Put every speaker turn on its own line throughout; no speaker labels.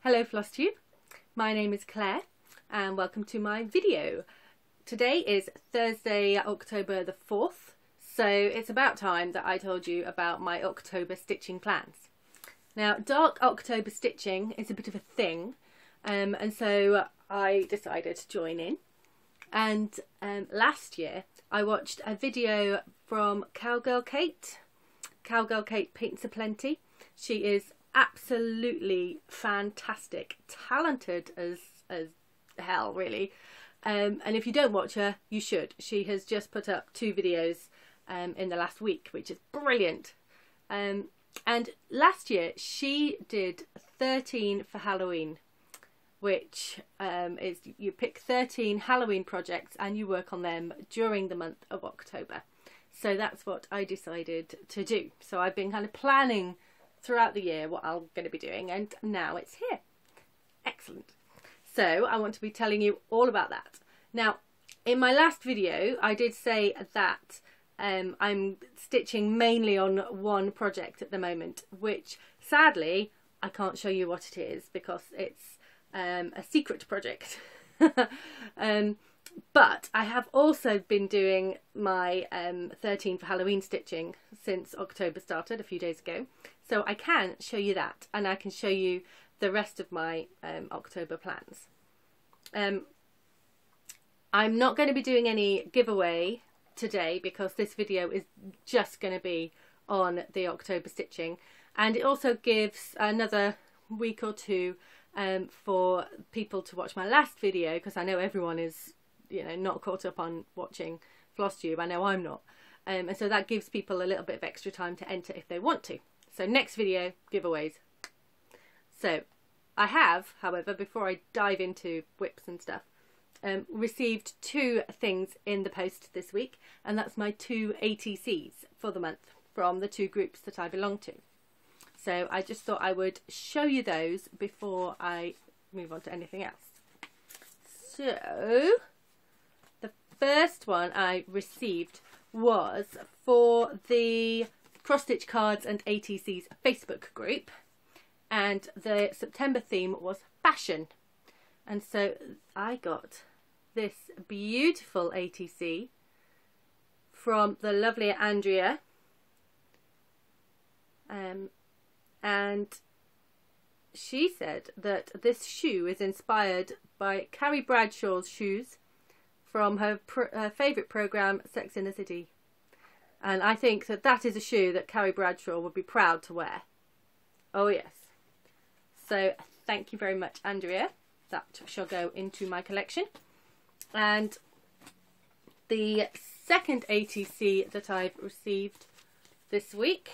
Hello Flosstube, my name is Claire and welcome to my video. Today is Thursday, October the 4th, so it's about time that I told you about my October stitching plans. Now, dark October stitching is a bit of a thing, and so I decided to join in. And last year I watched a video from Cowgirl Kate. Cowgirl Kate paints aplenty. She is absolutely fantastic, talented as hell, really. And if you don't watch her, you should. She has just put up 2 videos in the last week, which is brilliant. And last year she did 13 for Halloween, which is you pick 13 Halloween projects and you work on them during the month of October. So that's what I decided to do. So I've been kind of planning throughout the year what I'm going to be doing, and now it's here. Excellent. So I want to be telling you all about that. Now, in my last video I did say that I'm stitching mainly on one project at the moment, which sadly I can't show you what it is because it's a secret project. But I have also been doing my 13 for Halloween stitching since October started a few days ago. So I can show you that, and I can show you the rest of my October plans. I'm not going to be doing any giveaway today because this video is just going to be on the October stitching, and it also gives another week or two for people to watch my last video, because I know everyone is, you know, not caught up on watching Flosstube. I know I'm not, and so that gives people a little bit of extra time to enter if they want to. So next video, giveaways. So I have, however, before I dive into whips and stuff, received 2 things in the post this week, and that's my 2 ATCs for the month from the 2 groups that I belong to. So I just thought I would show you those before I move on to anything else. So the first one I received was for the Cross Stitch Cards and ATCs Facebook group, and the September theme was fashion, and so I got this beautiful ATC from the lovely Andrea, and she said that this shoe is inspired by Carrie Bradshaw's shoes from her favourite programme Sex in the City. And I think that that is a shoe that Carrie Bradshaw would be proud to wear. Oh yes. So thank you very much, Andrea. That shall go into my collection. And the second ATC that I've received this week,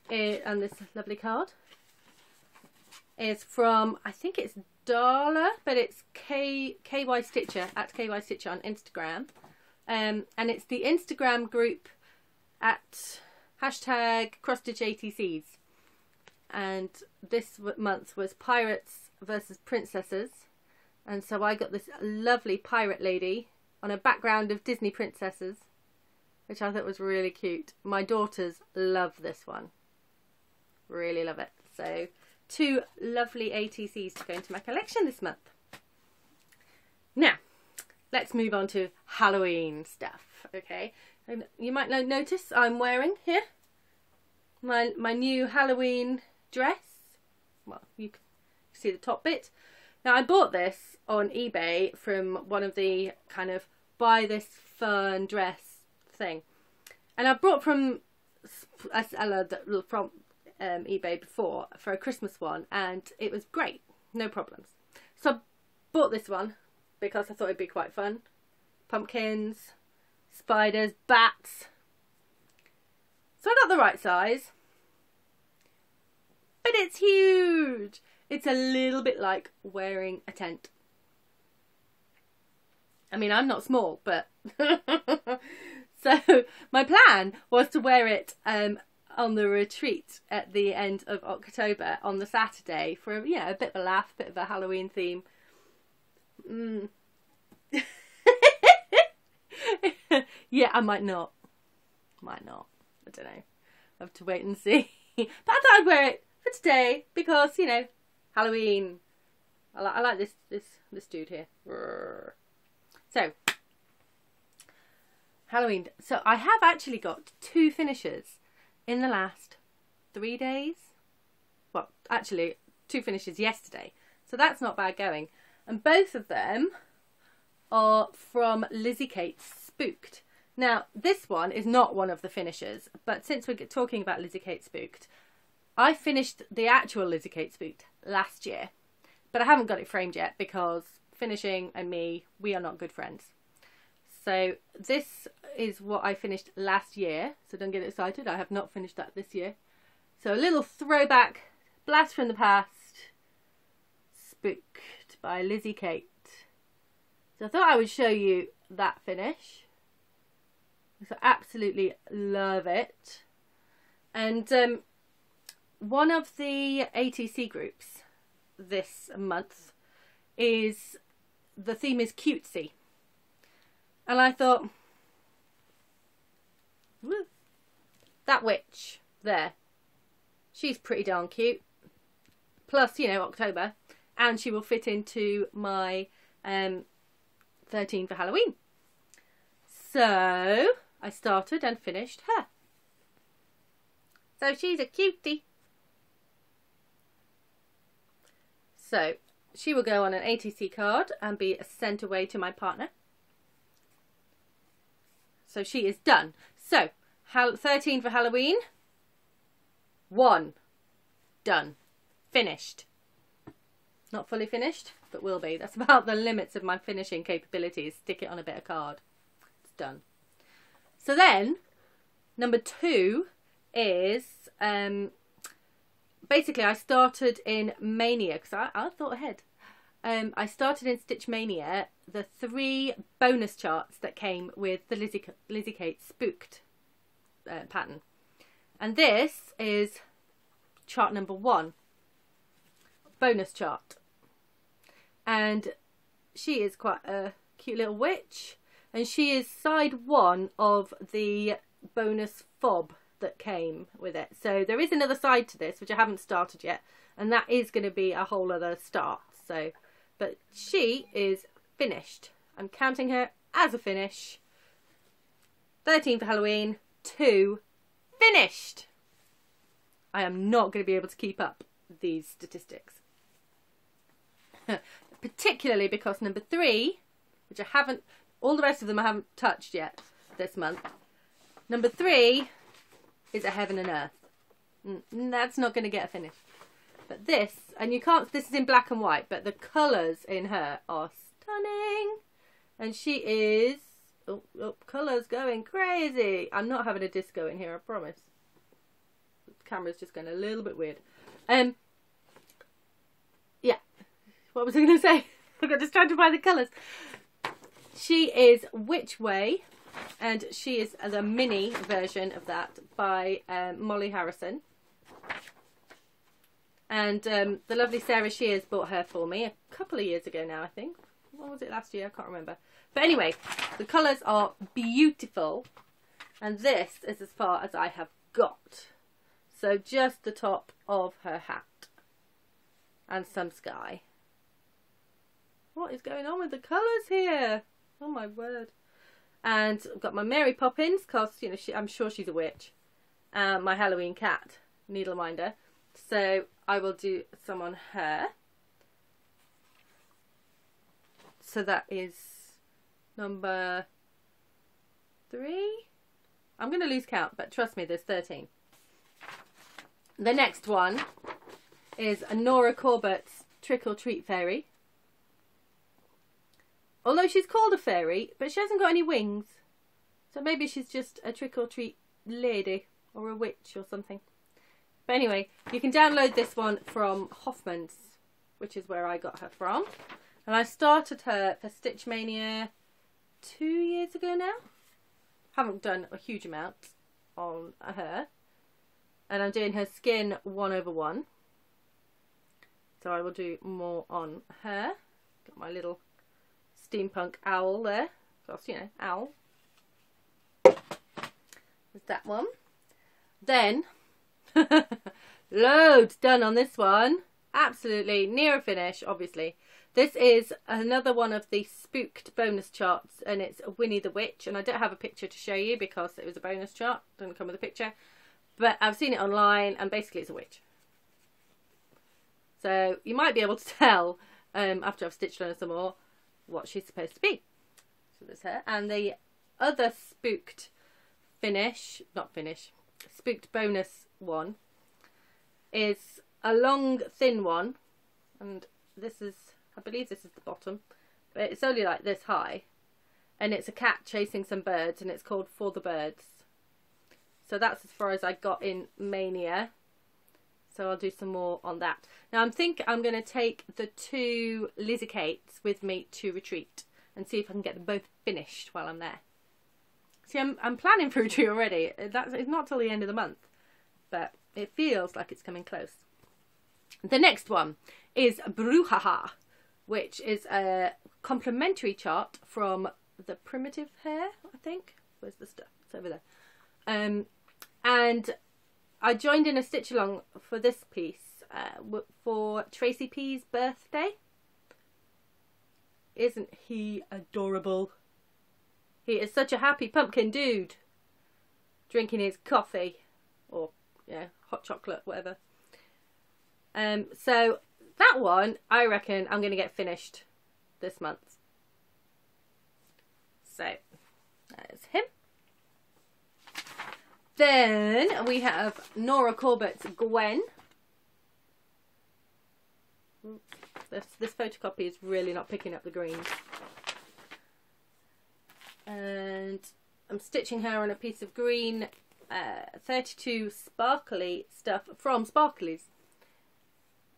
and this lovely card, is from, I think it's Darla, but it's KY Stitcher, at KY Stitcher on Instagram. And it's the Instagram group at #CrossStitchATCs, and this month was Pirates versus Princesses, and so I got this lovely pirate lady on a background of Disney princesses, which I thought was really cute. My daughters love this one, really love it. So 2 lovely ATCs to go into my collection this month. Now let's move on to Halloween stuff, okay? And you might notice I'm wearing here my new Halloween dress. Well, you can see the top bit. Now I bought this on eBay from one of the kind of buy this fern dress thing, and I bought from a seller from eBay before for a Christmas one, and it was great, no problems. So I bought this one because I thought it'd be quite fun. Pumpkins, spiders, bats. So I got the right size, but it's huge. It's a little bit like wearing a tent. I mean, I'm not small, but so my plan was to wear it on the retreat at the end of October on the Saturday for, you know, a bit of a laugh, a bit of a Halloween theme. Yeah, I might not. I don't know. I have to wait and see. But I thought I'd wear it for today because, you know, Halloween. I like this dude here. So, Halloween. So I have actually got 2 finishes in the last 3 days. Well, actually 2 finishes yesterday. So that's not bad going. And both of them are from Lizzie Kate's Spooked. Now, this one is not one of the finishers, but since we're talking about Lizzie Kate Spooked, I finished the actual Lizzie Kate Spooked last year, but I haven't got it framed yet because finishing and me, we are not good friends. So this is what I finished last year, so don't get excited, I have not finished that this year. So a little throwback, blast from the past, Spooked by Lizzie Kate. So I thought I would show you that finish. So I absolutely love it. And one of the ATC groups this month is, the theme is cutesy. And I thought, that witch there, she's pretty darn cute. Plus, you know, October. And she will fit into my 13 for Halloween. So I started and finished her. So she's a cutie. So she will go on an ATC card and be sent away to my partner. So she is done. So 13 for Halloween. 1. Done. Finished. Not fully finished, but will be. That's about the limits of my finishing capabilities. Stick it on a bit of card. It's done. So then, number 2 is, basically I started in Maynia, because I thought ahead. I started in Stitch Maynia the 3 bonus charts that came with the Lizzie Kate Spooked pattern. And this is chart number 1, bonus chart. And she is quite a cute little witch. And she is side 1 of the bonus fob that came with it. So there is another side to this, which I haven't started yet. And that is going to be a whole other start. So, but she is finished. I'm counting her as a finish. 13 for Halloween, 2 finished. I am not going to be able to keep up these statistics. Particularly because number 3, which I haven't, all the rest of them I haven't touched yet this month. Number 3 is a Heaven and Earth. That's not going to get a finish. But this, and you can't, this is in black and white, but the colours in her are stunning. And she is, oh, colours going crazy. I'm not having a disco in here, I promise. The camera's just going a little bit weird. Yeah. What was I going to say? I got distracted by the colours. She is Which Way, and she is the mini version of that by Molly Harrison. And the lovely Sarah Shears bought her for me a couple of years ago now, I think. What was it, last year? I can't remember. But anyway, the colours are beautiful. And this is as far as I have got. So just the top of her hat. And some sky. What is going on with the colours here? Oh my word. And I've got my Mary Poppins, because, you know, I'm sure she's a witch. And my Halloween cat, Needleminder. So I will do some on her. So that is number 3. I'm going to lose count, but trust me, there's 13. The next one is a Nora Corbett's Trick or Treat Fairy. Although she's called a fairy, but she hasn't got any wings. So maybe she's just a trick or treat lady or a witch or something. But anyway, you can download this one from Hoffman's, which is where I got her from. And I started her for Stitch Maynia 2 years ago now. Haven't done a huge amount on her. And I'm doing her skin 1/1. So I will do more on her. Got my little steampunk owl there. Because, you know, owl. There's that one. Then, loads done on this one. absolutely near a finish, obviously. This is another one of the spooked bonus charts, and it's Winnie the Witch. And I don't have a picture to show you because it was a bonus chart. Didn't come with a picture. But I've seen it online, and basically it's a witch. So you might be able to tell, after I've stitched on her some more, what she's supposed to be. So there's her. And the other spooked spooked bonus one is a long, thin one. And this is, I believe this is the bottom. But it's only like this high. And it's a cat chasing some birds, and it's called For the Birds. So that's as far as I got in Maynia. So I'll do some more on that. Now I'm going to take the 2 Lizzie Kates with me to retreat and see if I can get them both finished while I'm there. See, I'm planning for retreat already. It's not till the end of the month, but it feels like it's coming close. The next one is Brouhaha, which is a complimentary chart from the Primitive Hair, I think. Where's the stuff? It's over there. And I joined in a stitch along for this piece for Tracy P's birthday. Isn't he adorable? He is such a happy pumpkin dude, drinking his coffee or hot chocolate, whatever. So that one I reckon I'm going to get finished this month. So there's him. Then we have Nora Corbett's Gwen. This photocopy is really not picking up the greens. And I'm stitching her on a piece of green 32 sparkly stuff from Sparklies.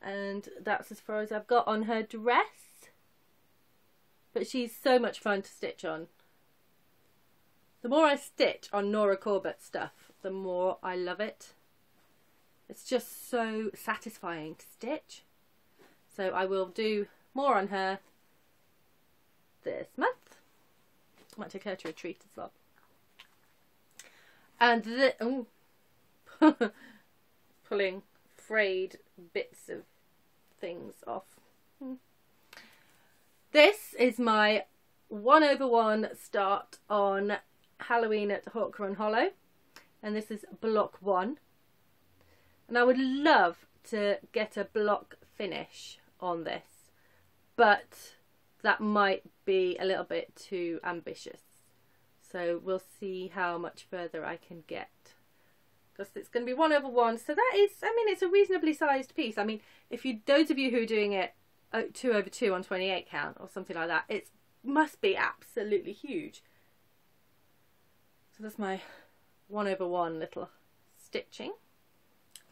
And that's as far as I've got on her dress. But she's so much fun to stitch on. The more I stitch on Nora Corbett stuff, the more I love it. It's just so satisfying to stitch. So I will do more on her this month. I might take her to a treat as well. And pulling frayed bits of things off. This is my 1/1 start on Halloween at Cochran Hollow, and this is block 1. And I would love to get a block finish on this, but that might be a little bit too ambitious. So we'll see how much further I can get, because it's going to be 1/1. So that is, I mean, it's a reasonably sized piece. I mean, if you, those of you who are doing it 2/2 on 28 count or something like that, it must be absolutely huge. So that's my 1/1 little stitching.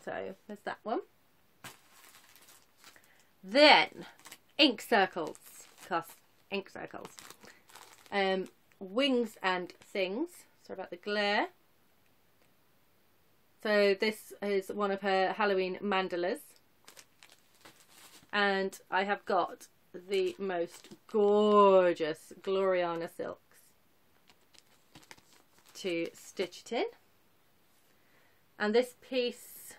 So there's that one. Then ink circles, because ink circles. Wings and Things. Sorry about the glare. So this is one of her Halloween mandalas. And I have got the most gorgeous Gloriana silks to stitch it in. And this piece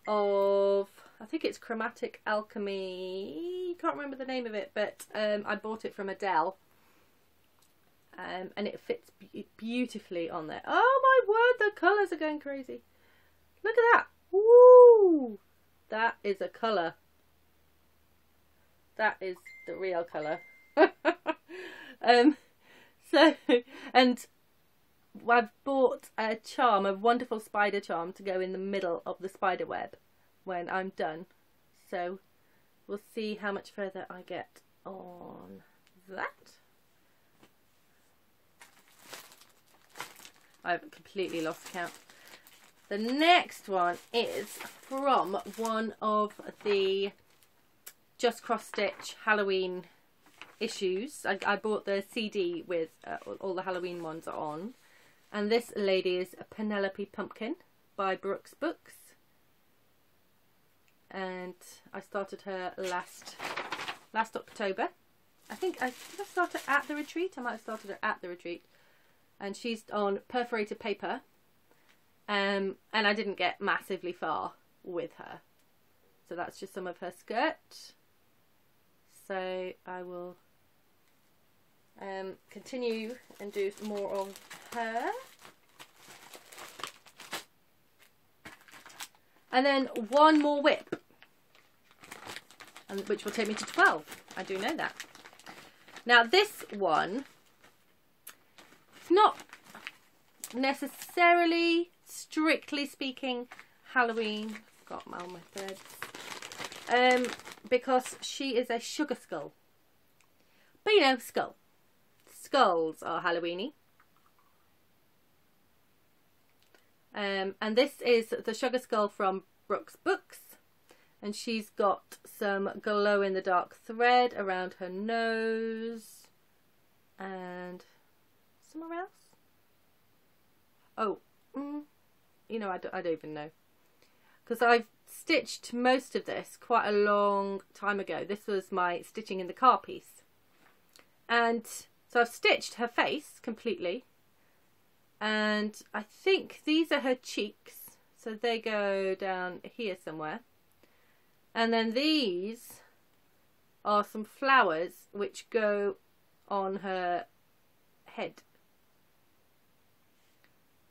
of, I think it's Chromatic Alchemy, can't remember the name of it, but I bought it from Adele, and it fits beautifully on there. Oh my word, the colours are going crazy. Look at that. Woo! That is a colour. That is the real colour. So, and I've bought a charm, a wonderful spider charm, to go in the middle of the spider web when I'm done. So we'll see how much further I get on that. I've completely lost count. The next one is from one of the Just Cross Stitch Halloween issues. I bought the CD with all the Halloween ones on. And this lady is Penelope Pumpkin by Brooks Books. And I started her last October. I think I started at the retreat. I might have started her at the retreat. And she's on perforated paper. And I didn't get massively far with her. So that's just some of her skirt. So I will continue and do more of her. And then one more whip, and which will take me to 12. I do know that. Now this one, it's not necessarily, strictly speaking, Halloween. Got all my threads. Because she is a sugar skull. But you know, skull. Skulls are Halloweeny. And this is the sugar skull from Brooks Books. And she's got some glow in the dark thread around her nose. And somewhere else. Oh, you know, I don't even know. Because I've stitched most of this quite a long time ago. This was my stitching in the car piece. And so I've stitched her face completely. And I think these are her cheeks. So they go down here somewhere. And then these are some flowers which go on her head.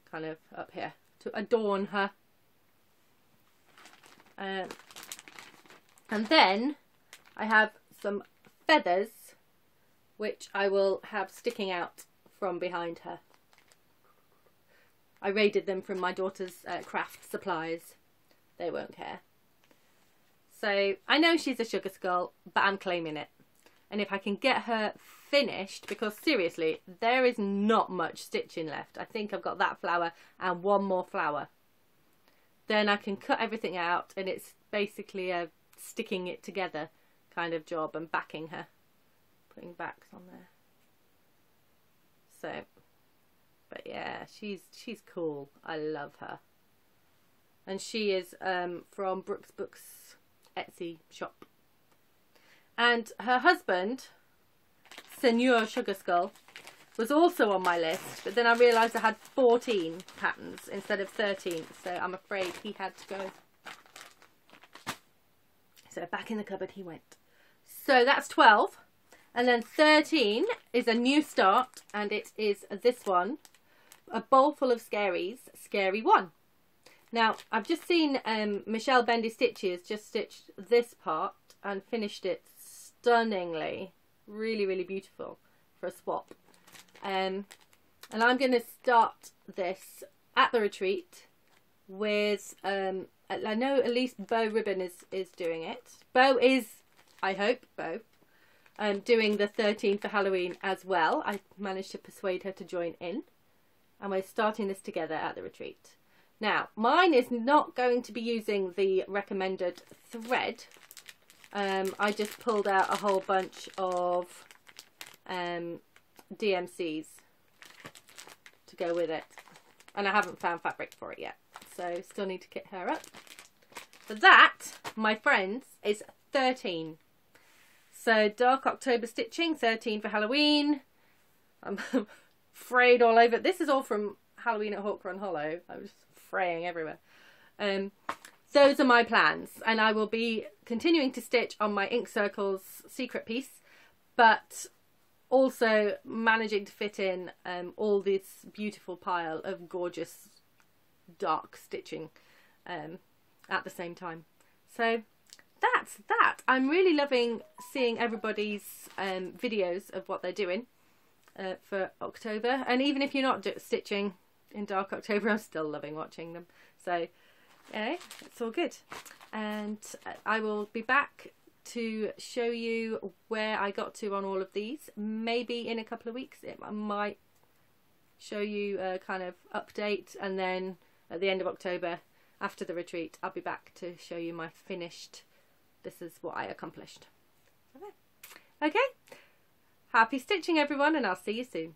Kind of up here to adorn her. And then I have some feathers which I will have sticking out from behind her. I raided them from my daughter's craft supplies. They won't care. So I know she's a sugar skull, but I'm claiming it. And if I can get her finished, because seriously, there is not much stitching left. I think I've got that flower and one more flower. Then I can cut everything out and it's basically a sticking it together kind of job and backing her. Putting backs on there. So, but yeah, she's cool. I love her. And she is from Brooks Books Etsy shop. And her husband, Senor Sugar Skull, was also on my list, but then I realised I had 14 patterns instead of 13, so I'm afraid he had to go. So back in the cupboard he went. So that's 12. And then 13 is a new start, and it is this one, A Bowl Full of Scaries, Scary One. Now, I've just seen Michelle Bendy Stitches just stitched this part and finished it stunningly. Really, really beautiful for a swap. And I'm going to start this at the retreat with, I know at least Bo Ribbon is doing it. Bo is, I hope, Bo, doing the 13th for Halloween as well. I managed to persuade her to join in. And we're starting this together at the retreat. Now, mine is not going to be using the recommended thread. I just pulled out a whole bunch of DMCs to go with it. And I haven't found fabric for it yet. So, still need to kit her up. But that, my friends, is 13. So, Dark October stitching, 13 for Halloween. I'm frayed all over. This is all from Halloween at Cochran Hollow. I was fraying everywhere. Those are my plans, and I will be continuing to stitch on my Ink Circles secret piece, but also managing to fit in all this beautiful pile of gorgeous dark stitching at the same time. So that's that. I'm really loving seeing everybody's videos of what they're doing for October, and even if you're not stitching in Dark October, I'm still loving watching them. So yeah, it's all good. And I will be back to show you where I got to on all of these. Maybe in a couple of weeks I might show you a kind of update, and then at the end of October after the retreat I'll be back to show you my finished, this is what I accomplished. Okay, happy stitching everyone, and I'll see you soon.